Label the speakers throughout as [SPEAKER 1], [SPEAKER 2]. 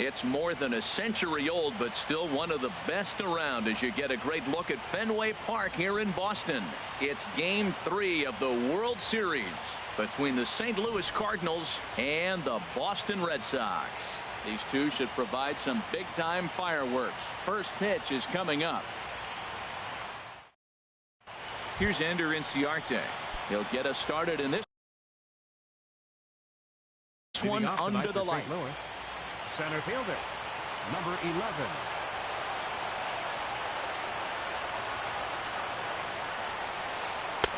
[SPEAKER 1] It's more than a century old, but still one of the best around as you get a great look at Fenway Park here in Boston. It's Game 3 of the World Series between the St. Louis Cardinals and the Boston Red Sox. These two should provide some big-time fireworks. First pitch is coming up. Here's Ender Inciarte. He'll get us started in this one under the light.
[SPEAKER 2] Center fielder, number 11.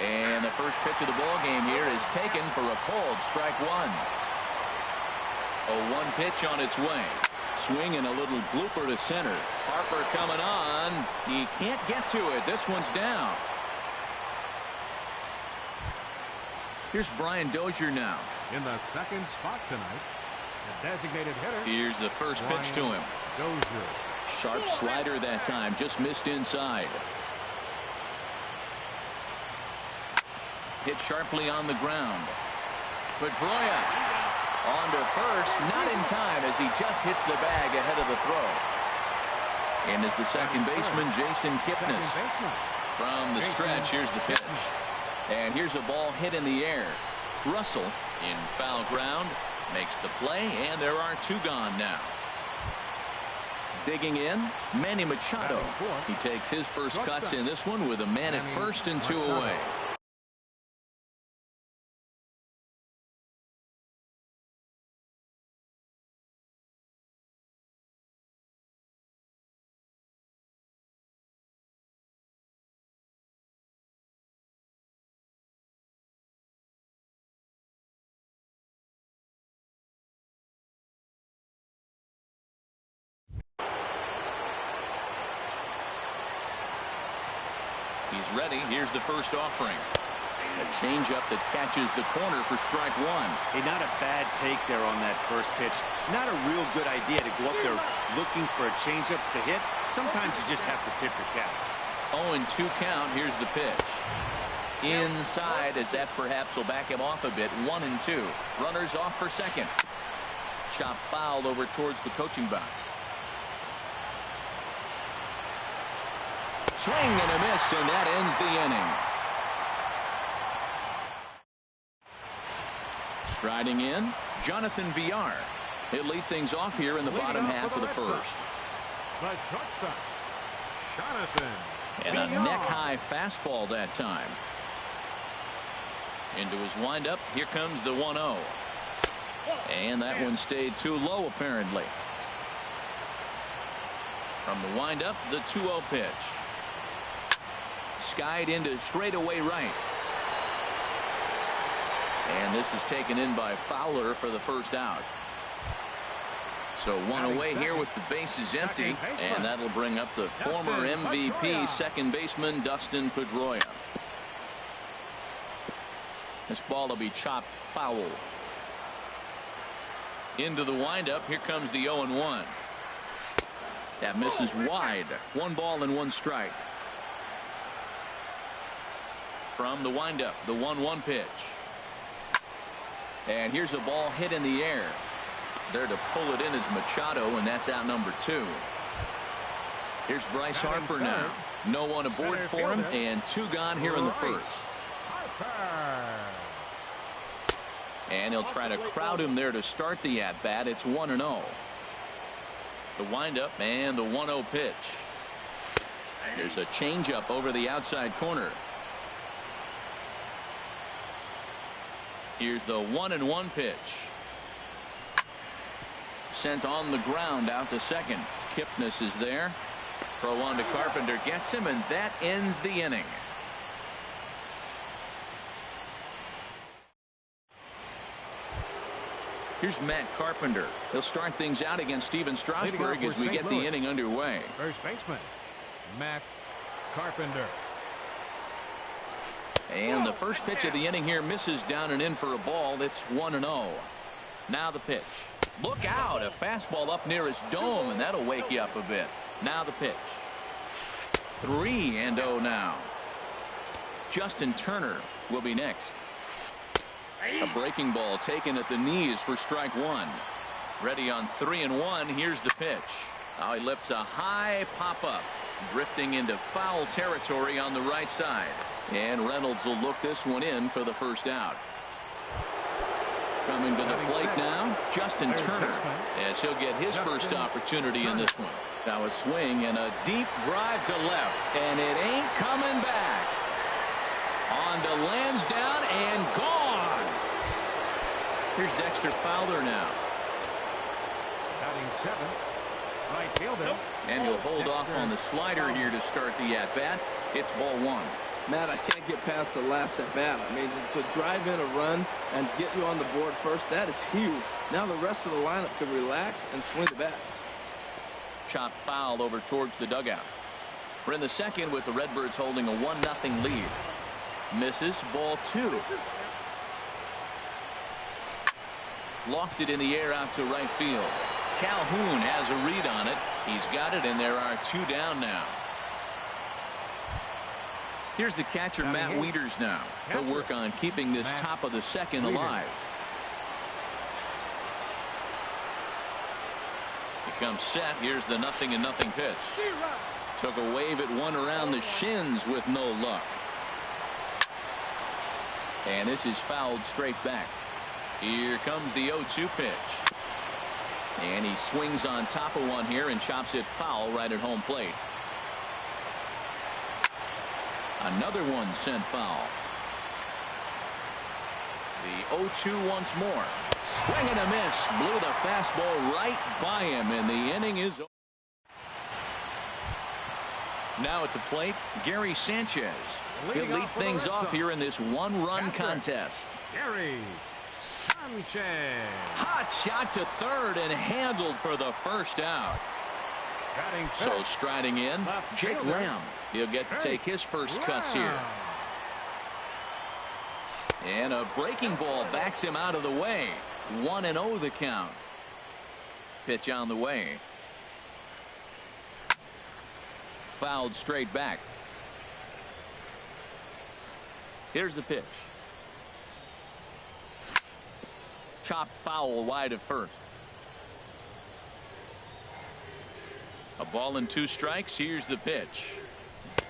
[SPEAKER 1] And the first pitch of the ball game here is taken for a cold strike one. A 1 pitch on its way. Swing and a little blooper to center. Harper coming on. He can't get to it. This one's down. Here's Brian Dozier now.
[SPEAKER 2] In the second spot tonight, the designated hitter.
[SPEAKER 1] Here's the first pitch to him.
[SPEAKER 2] Dozier.
[SPEAKER 1] Sharp slider that time. Just missed inside. Hit sharply on the ground. Pedroia on to first. Not in time as he just hits the bag ahead of the throw. And is the second baseman, Jason Kipnis. From the stretch, here's the pitch. And here's a ball hit in the air. Russell in foul ground makes the play, and there are 2 gone now. Digging in, Manny Machado. He takes his first cuts in this one with a man at first and 2 away. He's ready. Here's the first offering. A changeup that catches the corner for strike one.
[SPEAKER 3] Hey, not a bad take there on that first pitch. Not a real good idea to go up there looking for a changeup to hit. Sometimes you just have to tip your cap.
[SPEAKER 1] 0-2 count. Here's the pitch. Inside, as that perhaps will back him off a bit. 1-2. Runners off for second. Chop fouled over towards the coaching box. Swing and a miss, and that ends the inning. Striding in, Jonathan Villar. He'll lead things off here in the bottom half of the first.
[SPEAKER 2] The shortstop, Jonathan.
[SPEAKER 1] And a neck-high fastball that time. Into his windup, here comes the 1-0. And that one stayed too low, apparently. From the windup, the 2-0 pitch. Skied into straightaway right. And this is taken in by Fowler for the first out. So 1 away here with the bases empty. And that'll bring up the former MVP second baseman Dustin Pedroia. This ball will be chopped foul. Into the windup. Here comes the 0-1. That misses wide. 1 ball and 1 strike. From the windup, the 1-1 pitch. And here's a ball hit in the air. There to pull it in is Machado, and that's out number 2. Here's Bryce Harper now. No one aboard for him, and 2 gone here in the first. And he'll try to crowd him there to start the at-bat. It's 1-0. The windup and the 1-0 pitch. There's a changeup over the outside corner. Here's the 1-1 pitch. Sent on the ground out to second. Kipnis is there. Throw on to Carpenter gets him, and that ends the inning. Here's Matt Carpenter. He'll start things out against Steven Strasburg as we get the inning underway.
[SPEAKER 2] First baseman, Matt Carpenter.
[SPEAKER 1] And the first pitch of the inning here misses down and in for a ball. It's 1-0. Now the pitch. Look out. A fastball up near his dome, and that'll wake you up a bit. Now the pitch. 3-0 now. Justin Turner will be next. A breaking ball taken at the knees for strike one. Ready on 3-1. Here's the pitch. Now he lifts a high pop-up, drifting into foul territory on the right side. And Reynolds will look this one in for the first out. Coming to the plate now, Justin Turner, as he'll get his first opportunity in this one. Now a swing and a deep drive to left, and it ain't coming back. On to Lansdowne and gone. Here's Dexter Fowler now.
[SPEAKER 2] Batting 7. Right fielder.
[SPEAKER 1] And he'll hold off on the slider here to start the at-bat. It's ball 1.
[SPEAKER 4] Matt, I can't get past the last at bat. I mean, to drive in a run and get you on the board first, that is huge. Now the rest of the lineup can relax and swing the bats.
[SPEAKER 1] Chop foul over towards the dugout. We're in the second with the Redbirds holding a 1-0 lead. Misses, ball 2. Lofted in the air out to right field. Calhoun has a read on it. He's got it, and there are 2 down now. Here's the catcher, Matt Wieters now. He'll work on keeping this top of the second alive. He comes set. Here's the 0-0 pitch. Took a wave at one around the shins with no luck. And this is fouled straight back. Here comes the 0-2 pitch. And he swings on top of one here and chops it foul right at home plate. Another one sent foul. The 0-2 once more. Swing and a miss. Blew the fastball right by him, and the inning is over. Now at the plate, Gary Sanchez. He'll lead things off here in this one-run contest.
[SPEAKER 2] Gary Sanchez.
[SPEAKER 1] Hot shot to third and handled for the first out. So striding in, Jake Lamb. He'll get to take his first cuts here. And a breaking ball backs him out of the way. 1-0 the count. Pitch on the way. Fouled straight back. Here's the pitch. Chopped foul wide of first. A ball and 2 strikes. Here's the pitch.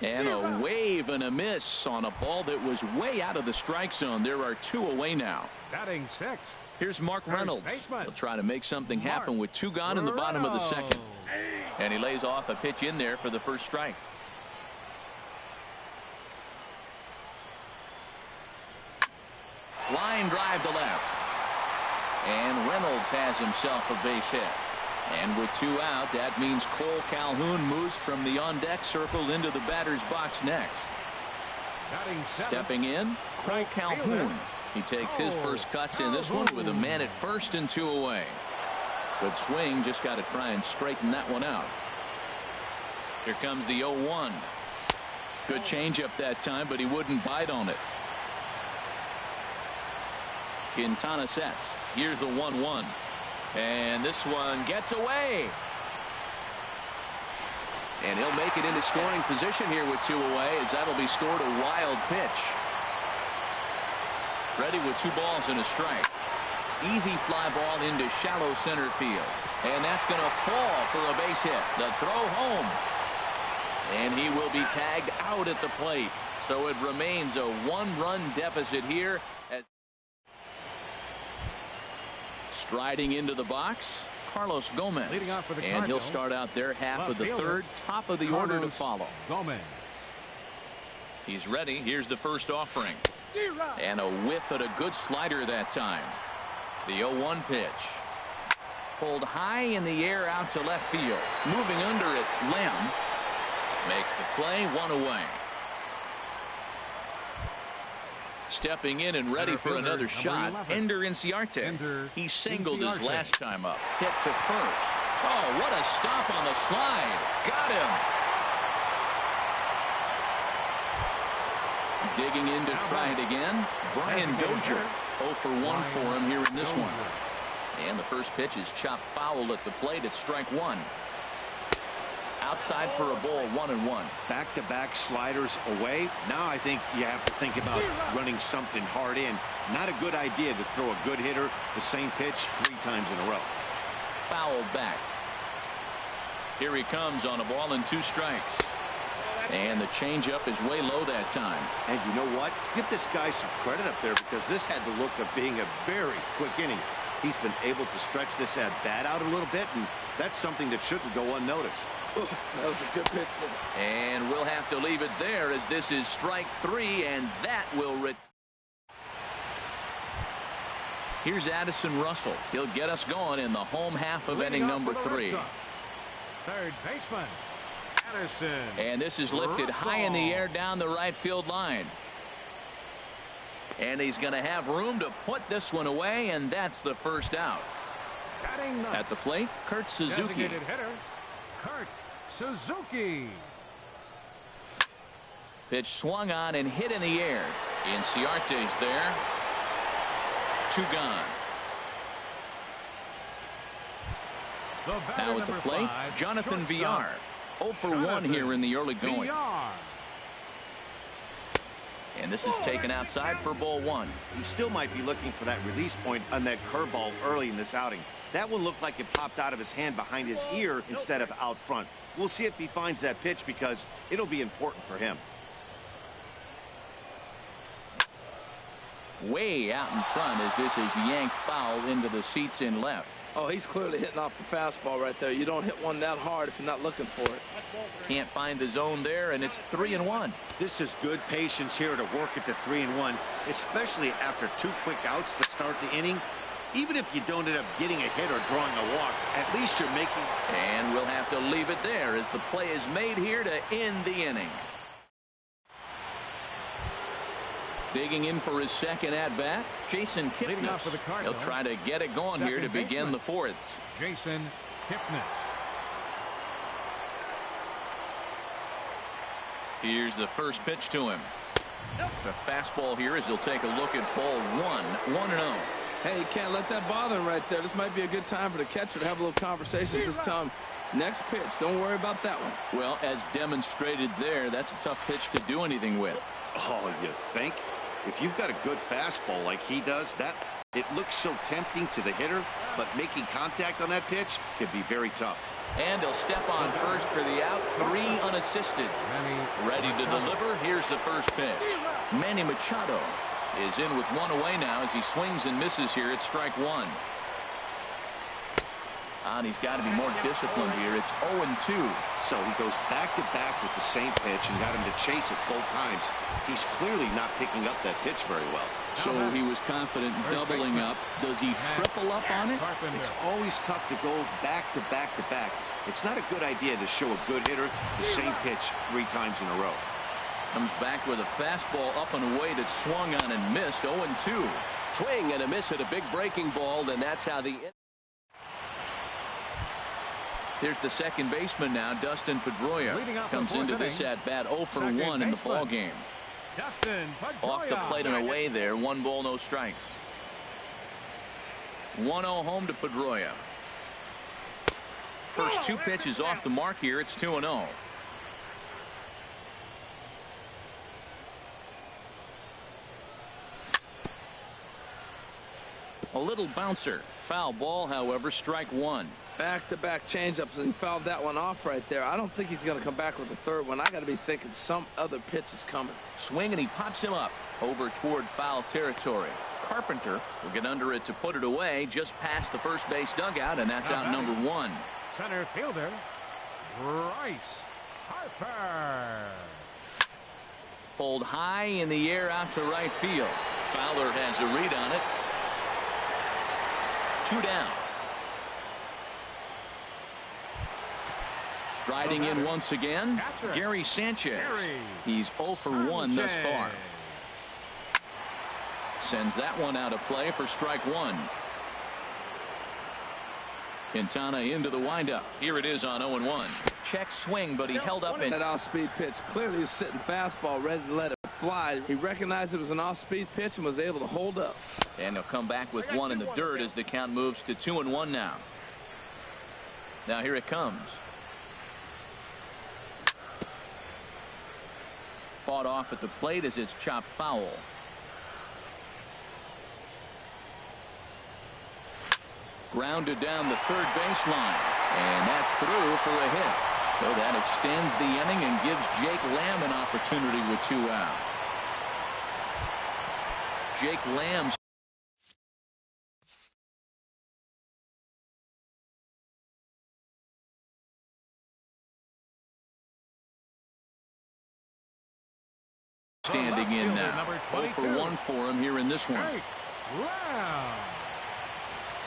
[SPEAKER 1] And a wave and a miss on a ball that was way out of the strike zone. There are 2 away now.
[SPEAKER 2] Batting 6.
[SPEAKER 1] Here's Mark Reynolds. He'll try to make something happen with 2 gone in the bottom of the second. And he lays off a pitch in there for the first strike. Line drive to left. And Reynolds has himself a base hit. And with 2 out, that means Cole Calhoun moves from the on-deck circle into the batter's box next. Stepping in, Cole Calhoun. He takes his first cuts in this one with a man at first and 2 away. Good swing, just got to try and straighten that one out. Here comes the 0-1. Good changeup that time, but he wouldn't bite on it. Quintana sets. Here's the 1-1. And this one gets away. And he'll make it into scoring position here with 2 away, as that'll be scored a wild pitch. Ready with 2 balls and a strike. Easy fly ball into shallow center field. And that's going to fall for a base hit. The throw home. And he will be tagged out at the plate. So it remains a 1-run deficit here. As striding into the box, Carlos Gomez. And he'll start out there half of the third, top of the order to follow.
[SPEAKER 2] Gomez.
[SPEAKER 1] He's ready. Here's the first offering. And a whiff at a good slider that time. The 0-1 pitch. Pulled high in the air out to left field. Moving under it, Lamb makes the play, 1 away. Stepping in and ready for another shot, Ender Inciarte. He singled his last time up. Hit to first. Oh, what a stop on the slide. Got him. Digging in to try it again. Brian Dozier. 0 for 1 for him here in this one. And the first pitch is chopped foul at the plate at strike 1. Outside for a ball, 1-1.
[SPEAKER 3] Back-to-back sliders away. Now I think you have to think about running something hard in. Not a good idea to throw a good hitter the same pitch 3 times in a row.
[SPEAKER 1] fouled back. Here he comes on a ball and 2 strikes. And the changeup is way low that time.
[SPEAKER 3] And you know what? Give this guy some credit up there, because this had the look of being a very quick inning. He's been able to stretch this at bat out a little bit, and that's something that shouldn't go unnoticed.
[SPEAKER 4] Ooh, that was a good pitch.
[SPEAKER 1] And we'll have to leave it there, as this is strike 3, and that will Here's Addison Russell. He'll get us going in the home half of inning number 3.
[SPEAKER 2] Third baseman, Addison.
[SPEAKER 1] And this is lifted high in the air down the right field line. And he's going to have room to put this one away, and that's the first out. At the plate, Kurt Suzuki.
[SPEAKER 2] Designated hitter, Kurt Suzuki.
[SPEAKER 1] Pitch swung on and hit in the air. Inciarte's there. 2 gone. Now at the plate, Jonathan Villar. 0 for 1 here in the early going. And this is taken outside for ball 1.
[SPEAKER 3] He still might be looking for that release point on that curveball early in this outing. That one looked like it popped out of his hand behind his ear instead of out front. We'll see if he finds that pitch, because it'll be important for him.
[SPEAKER 1] Way out in front as this is yanked foul into the seats in left.
[SPEAKER 4] Oh, he's clearly hitting off the fastball right there. You don't hit one that hard if you're not looking for it.
[SPEAKER 1] Can't find the zone there, and it's 3-1.
[SPEAKER 3] This is good patience here to work at the 3-1, especially after 2 quick outs to start the inning. Even if you don't end up getting a hit or drawing a walk, at least you're making.
[SPEAKER 1] And we'll have to leave it there as the play is made here to end the inning. Digging in for his second at-bat, Jason Kipnis. He'll try to get it going here to begin the 4th.
[SPEAKER 2] Jason Kipnis.
[SPEAKER 1] Here's the first pitch to him. The fastball here as he'll take a look at ball 1, 1-0.
[SPEAKER 4] Hey, you can't let that bother him right there. This might be a good time for the catcher to have a little conversation. Just tell him, next pitch, don't worry about that one.
[SPEAKER 1] Well, as demonstrated there, that's a tough pitch to do anything with.
[SPEAKER 3] Oh, you think? If you've got a good fastball like he does, it looks so tempting to the hitter, but making contact on that pitch can be very tough.
[SPEAKER 1] And he'll step on first for the out, 3 unassisted. Ready to deliver. Here's the first pitch. Manny Machado is in with 1 away now as he swings and misses here at strike 1. And he's got to be more disciplined here. It's 0-2.
[SPEAKER 3] So he goes back-to-back with the same pitch and got him to chase it both times. He's clearly not picking up that pitch very well.
[SPEAKER 1] So he was confident doubling up. Does he triple up on it?
[SPEAKER 3] It's always tough to go back-to-back-to-back. It's not a good idea to show a good hitter the same pitch 3 times in a row.
[SPEAKER 1] Comes back with a fastball up and away that swung on and missed. 0-2. Swing and a miss at a big breaking ball. Then that's how the... Here's the second baseman now, Dustin Pedroia. Comes into this at-bat 0 for 1 in the ball game. Off the plate and away there, 1 ball, no strikes. 1-0 home to Pedroia. First 2 pitches off the mark here. It's 2-0. A little bouncer. Foul ball, however, strike 1.
[SPEAKER 4] Back-to-back changeups, and he fouled that one off right there. I don't think he's going to come back with the 3rd one. I got to be thinking some other pitch is coming.
[SPEAKER 1] Swing, and he pops him up over toward foul territory. Carpenter will get under it to put it away just past the first base dugout, and that's out number 1.
[SPEAKER 2] Center fielder, Bryce Harper.
[SPEAKER 1] Pulled high in the air out to right field. Fowler has a read on it. 2 down. Striding in once again, Gary Sanchez. He's 0 for 1 thus far. Sends that one out of play for strike 1. Quintana into the windup. Here it is on 0-1. Check swing, but he held up in.
[SPEAKER 4] That off-speed pitch. Clearly he's sitting fastball ready to let it fly. He recognized it was an off-speed pitch and was able to hold up.
[SPEAKER 1] And he'll come back with 1 in the dirt as the count moves to 2-1 now. Now here it comes. Fought off at the plate as it's chopped foul. Grounded down the third baseline. And that's through for a hit. So that extends the inning and gives Jake Lamb an opportunity with 2 out. Jake Lamb standing in now. 0 for 1 for him here in this one.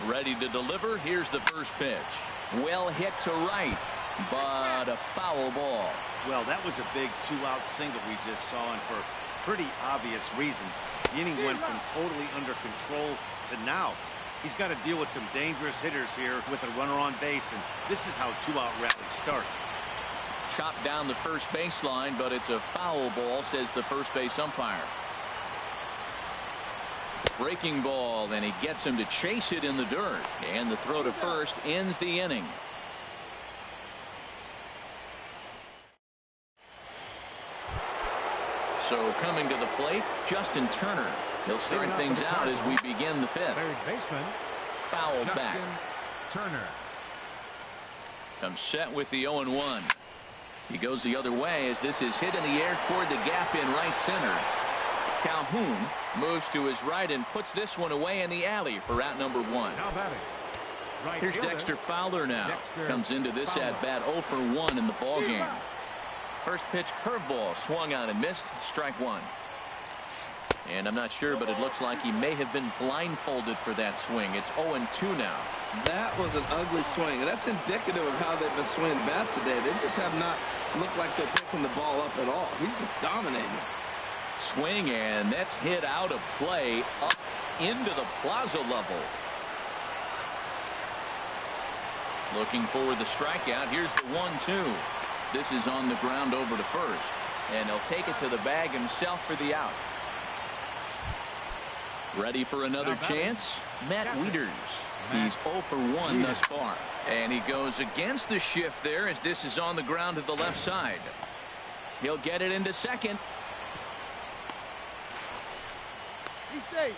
[SPEAKER 1] Ready to deliver. Here's the first pitch. Well hit to right, but a foul ball.
[SPEAKER 3] Well, that was a big 2-out single we just saw, and for pretty obvious reasons. The inning went from totally under control to now. He's got to deal with some dangerous hitters here with a runner on base, and this is how 2-out rallies start.
[SPEAKER 1] Chopped down the first baseline, but it's a foul ball, says the first base umpire. Breaking ball, and he gets him to chase it in the dirt. And the throw to first ends the inning. So coming to the plate, Justin Turner. He'll start things out as we begin the 5th.
[SPEAKER 2] Third baseman.
[SPEAKER 1] Fouled
[SPEAKER 2] Justin
[SPEAKER 1] back.
[SPEAKER 2] Turner.
[SPEAKER 1] Comes set with the 0-1. He goes the other way as this is hit in the air toward the gap in right center. Calhoun moves to his right and puts this one away in the alley for out number 1.
[SPEAKER 2] Now batting. Right
[SPEAKER 1] Here's
[SPEAKER 2] fielder.
[SPEAKER 1] Dexter Fowler now.
[SPEAKER 2] Dexter
[SPEAKER 1] Comes into this
[SPEAKER 2] Fowler.
[SPEAKER 1] at bat 0 for 1 in the ball game. First pitch curveball swung on and missed. Strike 1. And I'm not sure, but it looks like he may have been blindfolded for that swing. It's 0-2 now.
[SPEAKER 4] That was an ugly swing. That's indicative of how they've been swinging bats today. They just have not looked like they're picking the ball up at all. He's just dominating.
[SPEAKER 1] Swing, and that's hit out of play up into the plaza level. Looking for the strikeout. Here's the 1-2. This is on the ground over to first, and he'll take it to the bag himself for the out. Ready for another chance? Matt Wieters. He's 0 for 1 thus far. And he goes against the shift there as this is on the ground to the left side. He'll get it into second.
[SPEAKER 5] Be safe.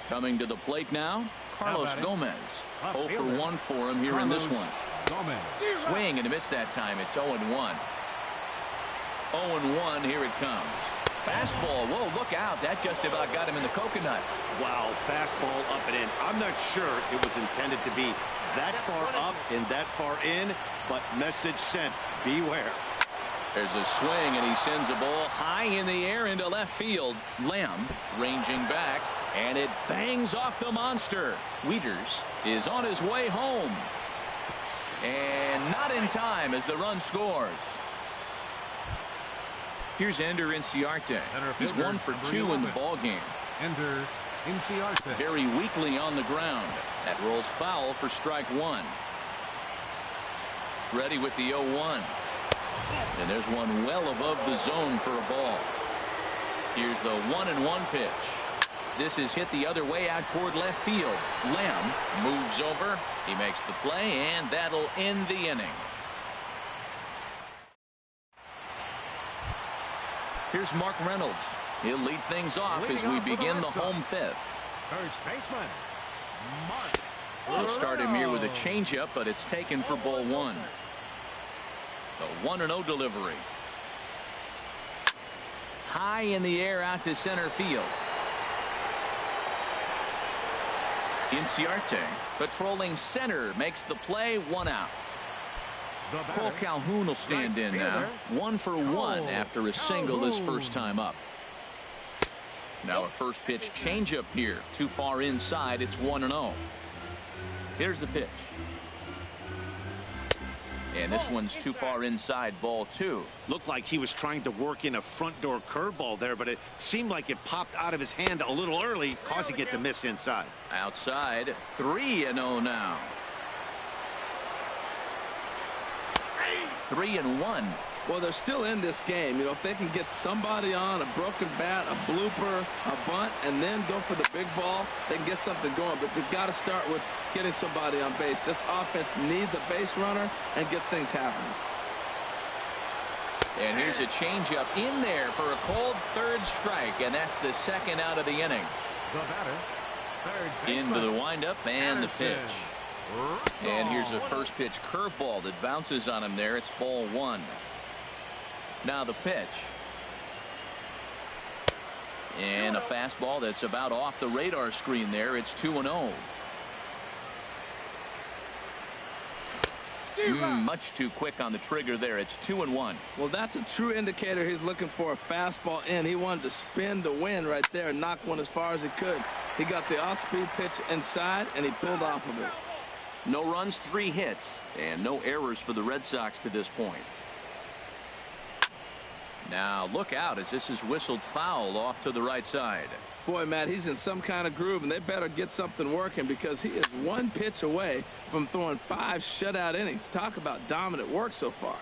[SPEAKER 1] Coming to the plate now, Carlos Gomez. 0 for 1 for him here in this one.
[SPEAKER 2] Gomez.
[SPEAKER 1] Swing and a miss that time. It's 0-1. 0-1. Here it comes. Fastball. Whoa, look out. That just about got him in the coconut.
[SPEAKER 3] Wow, fastball up and in. I'm not sure it was intended to be that far up and that far in, but message sent. Beware.
[SPEAKER 1] There's a swing, and he sends a ball high in the air into left field. Lamb ranging back, and it bangs off the monster. Wieters is on his way home. And not in time as the run scores. Here's Ender Inciarte. He's 1 for 2 in the ball game.
[SPEAKER 2] Ender Inciarte.
[SPEAKER 1] Very weakly on the ground. That rolls foul for strike 1. Ready with the 0-1. And there's one well above the zone for a ball. Here's the 1-1 pitch. This is hit the other way out toward left field. Lamb moves over. He makes the play, and that'll end the inning. Here's Mark Reynolds. He'll lead things off as we begin the home 5th.
[SPEAKER 2] First baseman. Mark.
[SPEAKER 1] We'll start him here with a changeup, but it's taken for ball 1. The 1-0 delivery. High in the air out to center field. Inciarte patrolling center makes the play. 1 out. Cole Calhoun will stand in now. 1 for 1 after a single his first time up. Now a first pitch changeup here. Too far inside. It's 1-0. Here's the pitch. And this one's too far inside, ball 2.
[SPEAKER 3] Looked like he was trying to work in a front door curveball there, but it seemed like it popped out of his hand a little early, causing it to miss inside.
[SPEAKER 1] Outside, 3-0 now. 3-1.
[SPEAKER 4] Well, they're still in this game. You know, if they can get somebody on, a broken bat, a blooper, a bunt, and then go for the big ball, they can get something going. But they've got to start with getting somebody on base. This offense needs a base runner and get things happening.
[SPEAKER 1] And here's a changeup in there for a called third strike, and that's the second out of the inning.
[SPEAKER 2] The batter.
[SPEAKER 1] Into the windup and the pitch. And here's a first pitch curveball that bounces on him there. It's ball one. Now the pitch. And a fastball that's about off the radar screen there. It's 2-0. Much too quick on the trigger there. It's 2-1.
[SPEAKER 4] Well, that's a true indicator he's looking for a fastball in. He wanted to spin the wind right there and knock one as far as he could. He got the off-speed pitch inside, and he pulled off of it.
[SPEAKER 1] No runs, 3 hits, and no errors for the Red Sox to this point. Now look out as this is whistled foul off to the right side.
[SPEAKER 4] Boy, Matt, he's in some kind of groove, and they better get something working because he is 1 pitch away from throwing 5 shutout innings. Talk about dominant work so far.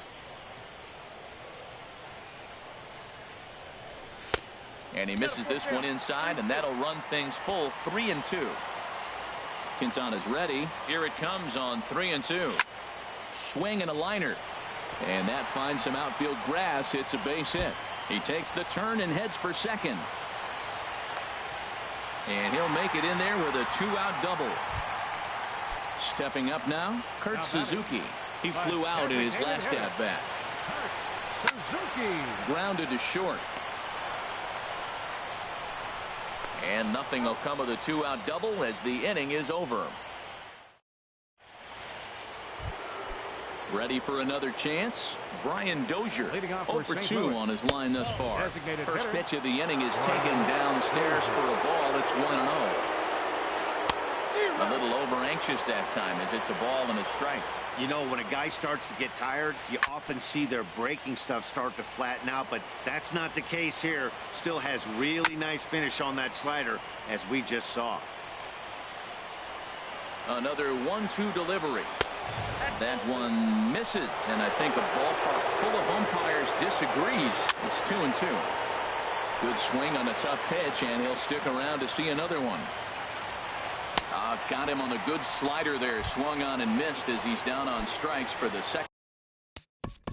[SPEAKER 1] And he misses this one inside, and that'll run things full. 3-2. Quintana's ready. Here it comes on 3-2. Swing and a liner. And that finds some outfield grass. It's a base hit. He takes the turn and heads for second. And he'll make it in there with a 2-out double. Stepping up now, Kurt Suzuki. He flew out in his last at-bat.
[SPEAKER 2] Suzuki.
[SPEAKER 1] Grounded to short. And nothing will come of the 2-out double as the inning is over. Ready for another chance? Brian Dozier, 0 for 2 on his line thus far. First pitch of the inning is taken downstairs for a ball. It's 1-0. A little over anxious that time as it's a ball and a strike.
[SPEAKER 3] You know, when a guy starts to get tired, you often see their breaking stuff start to flatten out, but that's not the case here. Still has really nice finish on that slider, as we just saw.
[SPEAKER 1] Another 1-2 delivery. That one misses, and I think a ballpark full of umpires disagrees. It's 2-2. Good swing on a tough pitch, and he'll stick around to see another one. Got him on a good slider there. Swung on and missed as he's down on strikes for the second.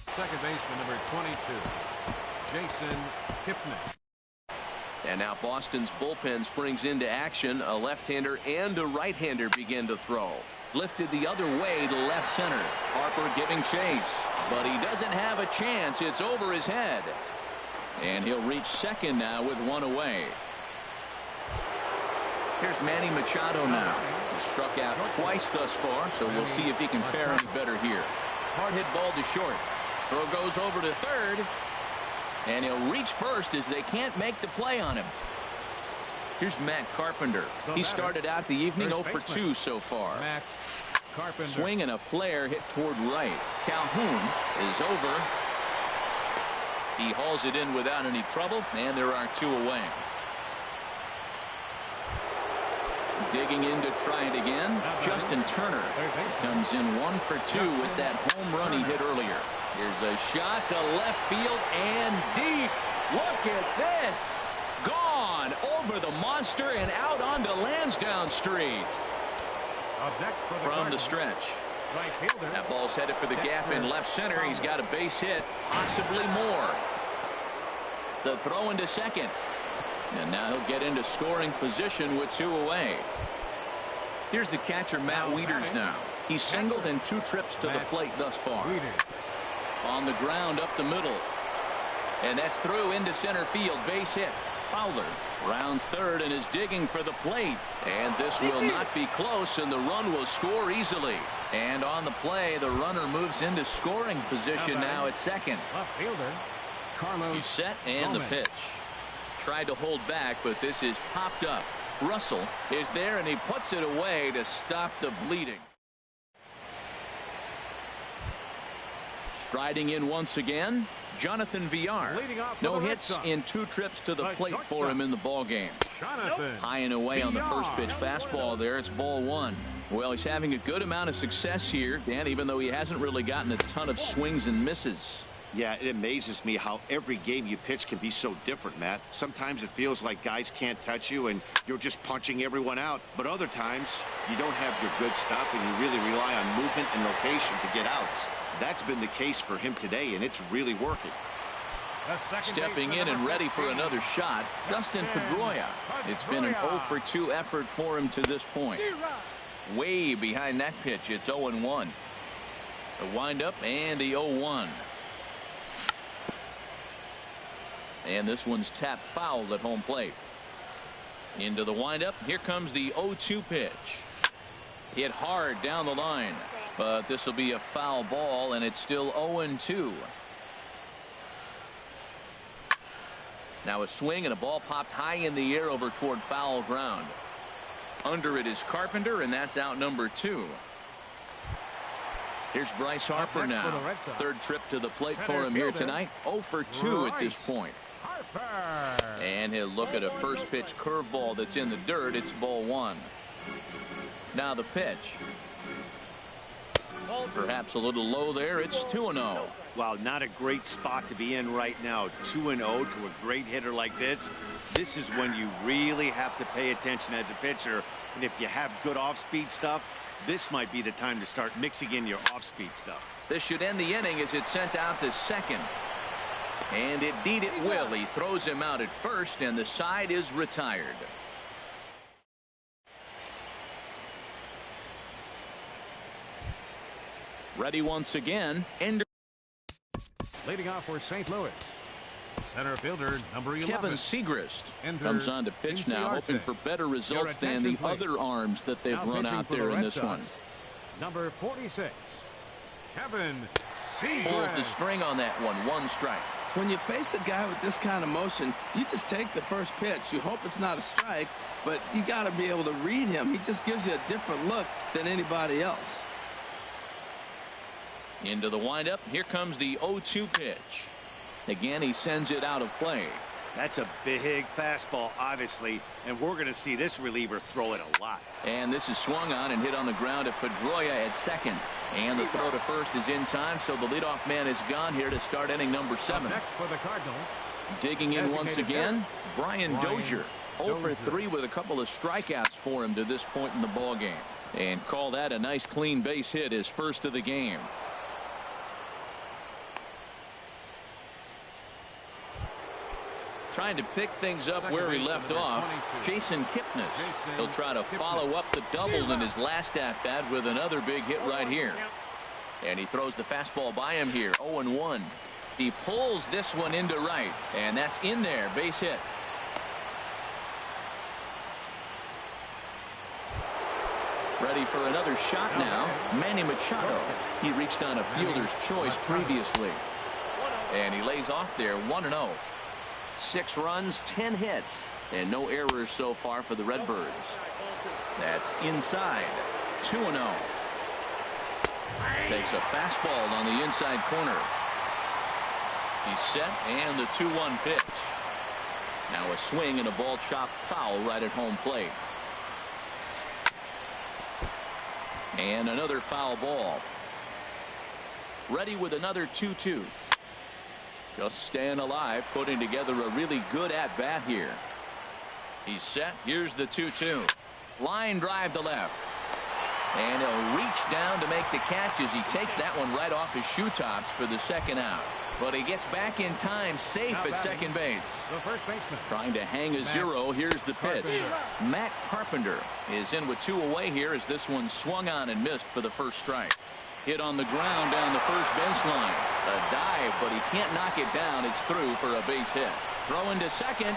[SPEAKER 2] Second baseman, number 22, Jexusti.
[SPEAKER 1] And now Boston's bullpen springs into action. A left-hander and a right-hander begin to throw. Lifted the other way to left center. Harper giving chase, but he doesn't have a chance. It's over his head. And he'll reach second now with 1 away. Here's Manny Machado now. He struck out twice thus far, so we'll see if he can fare any better here. Hard hit ball to short. Throw goes over to third. And he'll reach first as they can't make the play on him. Here's Matt Carpenter. He started out the evening 0 for 2 so far.
[SPEAKER 2] Matt Carpenter.
[SPEAKER 1] Swing and a flare hit toward right. Calhoun is over. He hauls it in without any trouble, and there are 2 away. Digging in to try it again. Justin Turner comes in 1 for 2 with that home run he hit earlier. Here's a shot to left field and deep. Look at this. Gone over the monster and out onto Lansdowne Street. From the stretch. That ball's headed for the gap in left center. He's got a base hit, possibly more. The throw into second. And now he'll get into scoring position with 2 away. Here's the catcher, Matt Wieters now. He's singled in 2 trips to the plate thus far. On the ground up the middle. And that's through into center field. Base hit. Fowler rounds third and is digging for the plate. And this will not be close, and the run will score easily. And on the play, the runner moves into scoring position now at second. He's set and the pitch. Tried to hold back, but this is popped up. Russell is there, and he puts it away to stop the bleeding. Striding in once again, Jonathan Villar. No hits in 2 trips to the plate for him in the ball game. High and away on the first pitch fastball there. It's ball 1. Well, he's having a good amount of success here, Dan, even though he hasn't really gotten a ton of swings and misses.
[SPEAKER 3] Yeah, it amazes me how every game you pitch can be so different, Matt. Sometimes it feels like guys can't touch you and you're just punching everyone out. But other times you don't have your good stuff and you really rely on movement and location to get outs. That's been the case for him today, and it's really working.
[SPEAKER 1] Stepping in and ready for another shot, Dustin Pedroia. It's been an 0 for 2 effort for him to this point. Way behind that pitch. It's 0-1. The windup and the 0-1. And this one's tapped foul at home plate. Into the windup. Here comes the 0-2 pitch. Hit hard down the line. But this will be a foul ball, and it's still 0-2. Now a swing and a ball popped high in the air over toward foul ground. Under it is Carpenter, and that's out number 2. Here's Bryce Harper now. Third trip to the plate for him here tonight. 0 for 2 at this point. And he'll look at a first pitch curveball that's in the dirt. It's ball 1. Now the pitch. Perhaps a little low there. It's 2-0.
[SPEAKER 3] Wow, not a great spot to be in right now. 2-0 to a great hitter like this. This is when you really have to pay attention as a pitcher. And if you have good off-speed stuff, this might be the time to start mixing in your off-speed stuff.
[SPEAKER 1] This should end the inning as it's sent out to second. And indeed it will. He throws him out at first, and the side is retired. Ready once again.
[SPEAKER 2] Leading off for St. Louis, center fielder number 11.
[SPEAKER 1] Kevin Segrist comes on to pitch now, hoping for better results than the other arms that they've run out there in this one.
[SPEAKER 2] Number 46, Kevin Segrist.
[SPEAKER 1] Pulls the string on that one. 1 strike.
[SPEAKER 4] When you face a guy with this kind of motion, you just take the first pitch. You hope it's not a strike, but you got to be able to read him. He just gives you a different look than anybody else.
[SPEAKER 1] Into the windup. Here comes the 0-2 pitch. Again, he sends it out of play.
[SPEAKER 3] That's a big fastball, obviously, and we're going to see this reliever throw it a lot.
[SPEAKER 1] And this is swung on and hit on the ground at Pedroia at second. And the throw to first is in time, so the leadoff man is gone here to start inning number 7.
[SPEAKER 2] Next for the Cardinals.
[SPEAKER 1] Digging in once again, Brian Dozier. 0 for 3 with a couple of strikeouts for him to this point in the ball game. And call that a nice clean base hit, his first of the game. Trying to pick things up where he left off. Jason Kipnis. He'll try to follow up the double in his last at-bat with another big hit right here. And he throws the fastball by him here. 0-1. He pulls this one into right, and that's in there. Base hit. Ready for another shot now. Manny Machado. He reached on a fielder's choice previously. And he lays off there. 1-0. 6 runs, 10 hits, and no errors so far for the Redbirds. That's inside. 2-0. Takes a fastball on the inside corner. He's set, and the 2-1 pitch. Now a swing and a ball chopped foul right at home plate. And another foul ball. Ready with another 2-2. Just staying alive, putting together a really good at-bat here. He's set. Here's the 2-2. Line drive to left. And he'll reach down to make the catch as he takes that one right off his shoe tops for the second out. But he gets back in time, safe at second base.
[SPEAKER 2] The first baseman.
[SPEAKER 1] Trying to hang a zero. Here's the pitch. Matt Carpenter is in with 2 away here as this one swung on and missed for the first strike. Hit on the ground down the first baseline. A dive, but he can't knock it down. It's through for a base hit. Throw into second.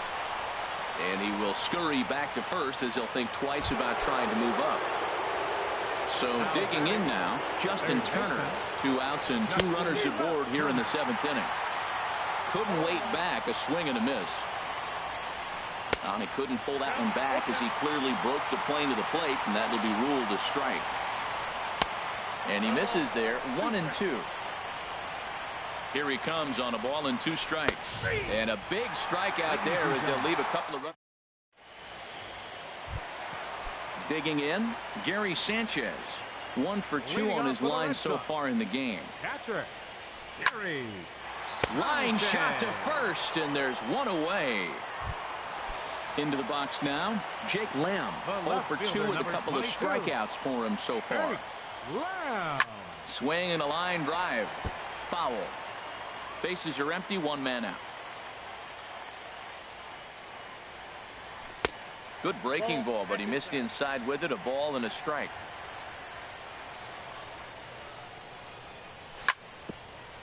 [SPEAKER 1] And he will scurry back to first as he'll think twice about trying to move up. So digging in now, Justin Turner. 2 outs and 2 runners aboard here in the 7th inning. Couldn't wait back. A swing and a miss. And he couldn't pull that one back as he clearly broke the plane to the plate, and that will be ruled a strike. And he misses there. 1-2. Here he comes on a ball and 2 strikes. And a big strikeout there as they'll leave a couple of runs. Digging in, Gary Sanchez. 1 for 2 on his line so far in the game.
[SPEAKER 2] Catcher, Gary.
[SPEAKER 1] Line shot to first, and there's 1 away. Into the box now, Jake Lamb. 0 for 2 with a couple of strikeouts for him so far. Swing and a line drive. Foul. Bases are empty, 1 man out. Good breaking ball, but he missed inside with it. A ball and a strike.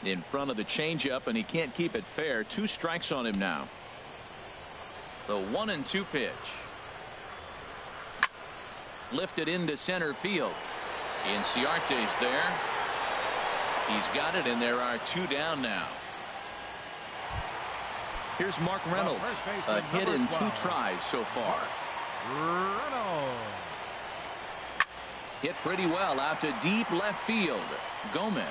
[SPEAKER 1] In front of the changeup, and he can't keep it fair. 2 strikes on him now. The 1-2 pitch. Lifted into center field. Inciarte's there. He's got it, and there are 2 down now. Here's Mark Reynolds. A hit in 2 tries so far.
[SPEAKER 2] Reynolds.
[SPEAKER 1] Hit pretty well out to deep left field. Gomez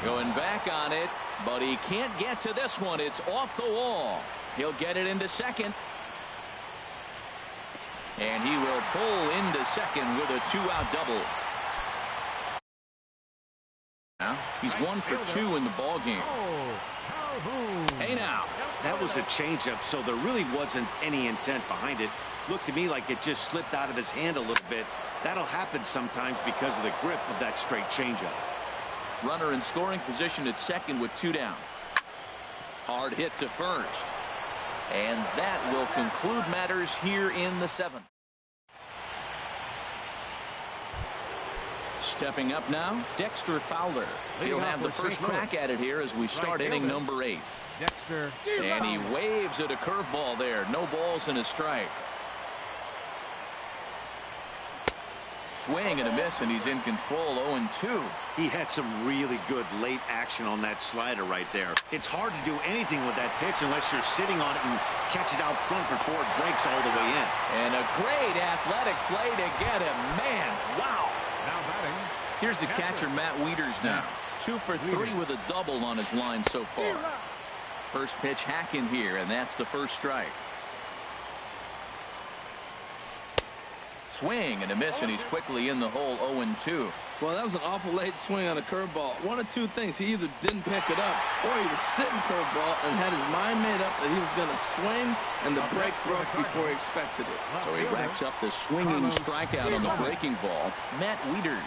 [SPEAKER 1] going back on it, but he can't get to this one. It's off the wall. He'll get it into second. And he will pull into second with a 2-out double. Now he's 1 for 2 in the ball game. Hey now.
[SPEAKER 3] That was a changeup, so there really wasn't any intent behind it. Looked to me like it just slipped out of his hand a little bit. That'll happen sometimes because of the grip of that straight changeup.
[SPEAKER 1] Runner in scoring position at second with 2 down. Hard hit to first. And that will conclude matters here in the 7th. Stepping up now, Dexter Fowler. He'll have the first crack at it here as we start inning number 8.
[SPEAKER 2] Dexter.
[SPEAKER 1] And he waves at a curveball there. No balls and a strike. Swing and a miss, and he's in control. 0-2.
[SPEAKER 3] He had some really good late action on that slider right there. It's hard to do anything with that pitch unless you're sitting on it and catch it out front before it breaks all the way in.
[SPEAKER 1] And a great athletic play to get him. Man, wow.
[SPEAKER 2] Now batting.
[SPEAKER 1] Here's the catcher, Matt Wieters now. 2 for 3 with a double on his line so far. First pitch hacking here, and that's the first strike. Swing and a miss, and he's quickly in the hole. 0-2.
[SPEAKER 4] Well, that was an awful late swing on a curveball. One of 2 things. He either didn't pick it up, or he was sitting curveball and had his mind made up that he was going to swing, and the break broke before he expected it.
[SPEAKER 1] So he racks up the swinging strikeout on the breaking ball. Matt Wieters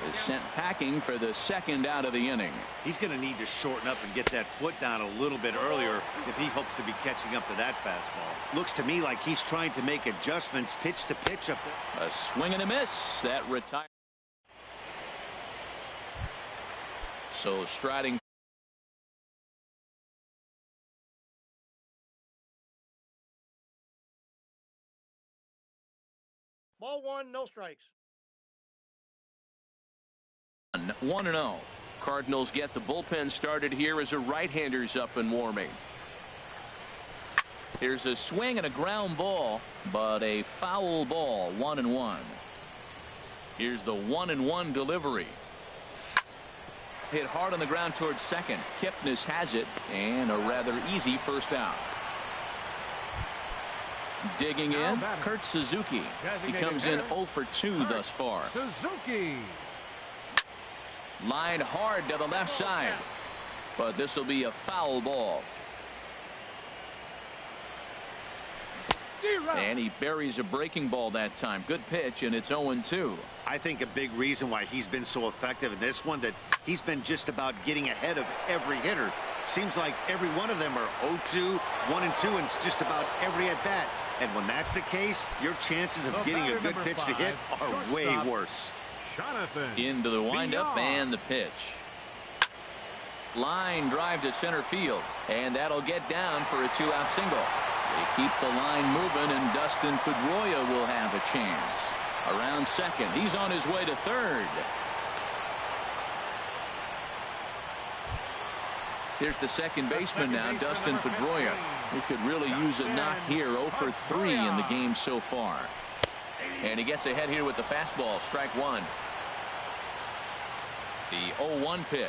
[SPEAKER 1] is sent packing for the 2nd out of the inning.
[SPEAKER 3] He's going to need to shorten up and get that foot down a little bit earlier if he hopes to be catching up to that fastball. Looks to me like he's trying to make adjustments pitch to pitch up there.
[SPEAKER 1] A swing and a miss. That retires. So striding.
[SPEAKER 5] Ball 1, no strikes.
[SPEAKER 1] 1-0. Cardinals get the bullpen started here as a right-hander's up and warming. Here's a swing and a ground ball, but a foul ball. 1-1. Here's the 1-1 delivery. Hit hard on the ground towards second. Kipnis has it, and a rather easy first out. Digging in, Kurt Suzuki. He comes in 0 for 2 thus far.
[SPEAKER 2] Suzuki.
[SPEAKER 1] Line hard to the left side, but this will be a foul ball. And he buries a breaking ball that time. Good pitch, and it's 0-2.
[SPEAKER 3] I think a big reason why he's been so effective in this one, that he's been just about getting ahead of every hitter. Seems like every one of them are 0-2, 1-2, and it's just about every at-bat. And when that's the case, your chances of getting a good pitch to hit are way worse.
[SPEAKER 1] Into the windup and the pitch. Line drive to center field, and that'll get down for a 2-out single. They keep the line moving, and Dustin Pedroia will have a chance. Around second, he's on his way to third. Here's the second baseman now, Dustin Pedroia. He could really use a knock here. 0 for 3 in the game so far. And he gets ahead here with the fastball. Strike 1. The 0-1 pitch.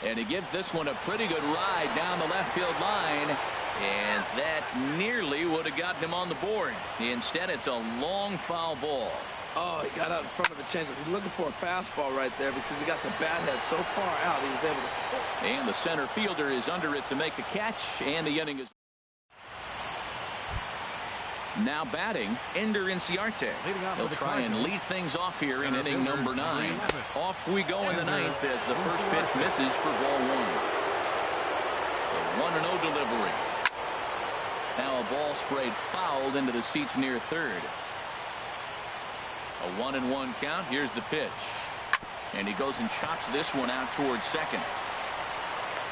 [SPEAKER 1] And he gives this one a pretty good ride down the left field line. And that nearly would have gotten him on the board. Instead, it's a long foul ball.
[SPEAKER 4] Oh, he got out in front of the changeup. He's looking for a fastball right there because he got the bat head so far out he was able to.
[SPEAKER 1] And the center fielder is under it to make the catch, and the inning is. Now batting, Ender Inciarte. He'll try and lead things off here in inning number 9. Off we go in the 9th as the first pitch misses for ball 1. The 1-0 delivery. Now a ball sprayed fouled into the seats near third. A 1-1 count. Here's the pitch. And he goes and chops this one out towards second.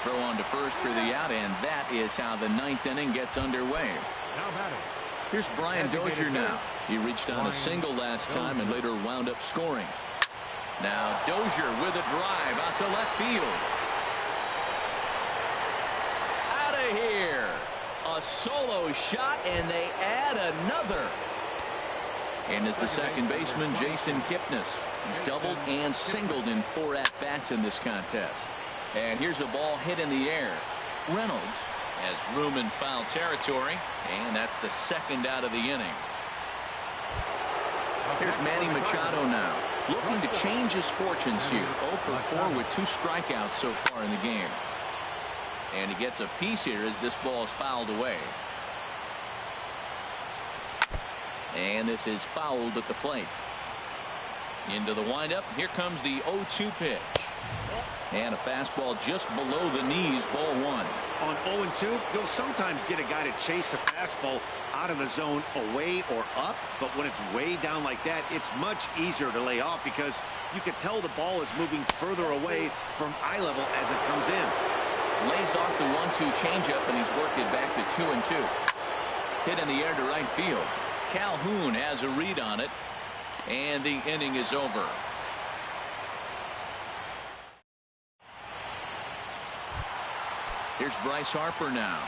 [SPEAKER 1] Throw on to first for the out, and that is how the ninth inning gets underway.
[SPEAKER 2] Now batting.
[SPEAKER 1] Here's Brian Dozier now. He reached on a single last time and later wound up scoring. Now Dozier with a drive out to left field. Out of here. A solo shot, and they add another. And is the second baseman, Jason Kipnis. He's doubled and singled in 4 at-bats in this contest. And here's a ball hit in the air. Reynolds has room in foul territory, and that's the second out of the inning. Here's Manny Machado now, looking to change his fortunes here. 0 for 4 with 2 strikeouts so far in the game. And he gets a piece here as this ball is fouled away. And this is fouled at the plate. Into the windup. Here comes the 0-2 pitch. And a fastball just below the knees, ball 1.
[SPEAKER 3] On 0-2, you'll sometimes get a guy to chase a fastball out of the zone away or up, but when it's way down like that, it's much easier to lay off because you can tell the ball is moving further away from eye level as it comes in.
[SPEAKER 1] Lays off the 1-2 changeup, and he's worked it back to 2-2. Hit in the air to right field. Calhoun has a read on it, and the inning is over. Here's Bryce Harper now.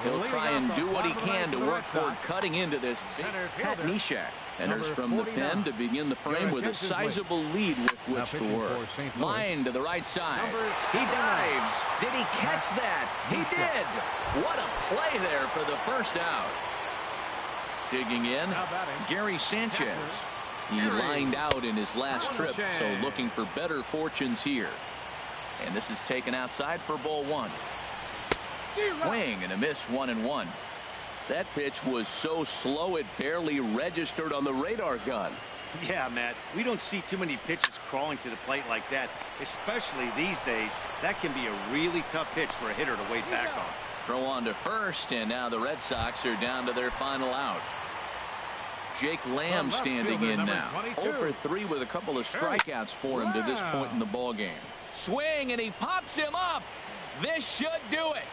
[SPEAKER 1] He'll try and do what he can to work toward cutting into this big Pat Neshek enters from the pen to begin the frame with a sizable lead with which to work. Line to the right side. He dives. Did he catch that? He did. What a play there for the first out. Digging in, Gary Sanchez. He lined out in his last trip, so looking for better fortunes here. And this is taken outside for ball 1. Swing and a miss, 1-1. That pitch was so slow it barely registered on the radar gun.
[SPEAKER 3] Yeah, Matt, we don't see too many pitches crawling to the plate like that, especially these days. That can be a really tough pitch for a hitter to wait back on.
[SPEAKER 1] Throw on to first, and now the Red Sox are down to their final out. Jake Lamb standing in now. 0 for 3 with a couple of strikeouts for him to this point in the ballgame. Swing, and he pops him up. This should do it.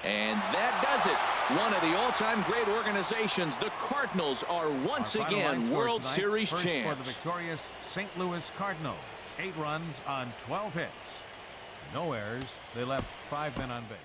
[SPEAKER 1] And that does it. One of the all-time great organizations, the Cardinals, are once again World Series champs.
[SPEAKER 2] For the victorious St. Louis Cardinals, 8 runs on 12 hits. No errors. They left 5 men on base.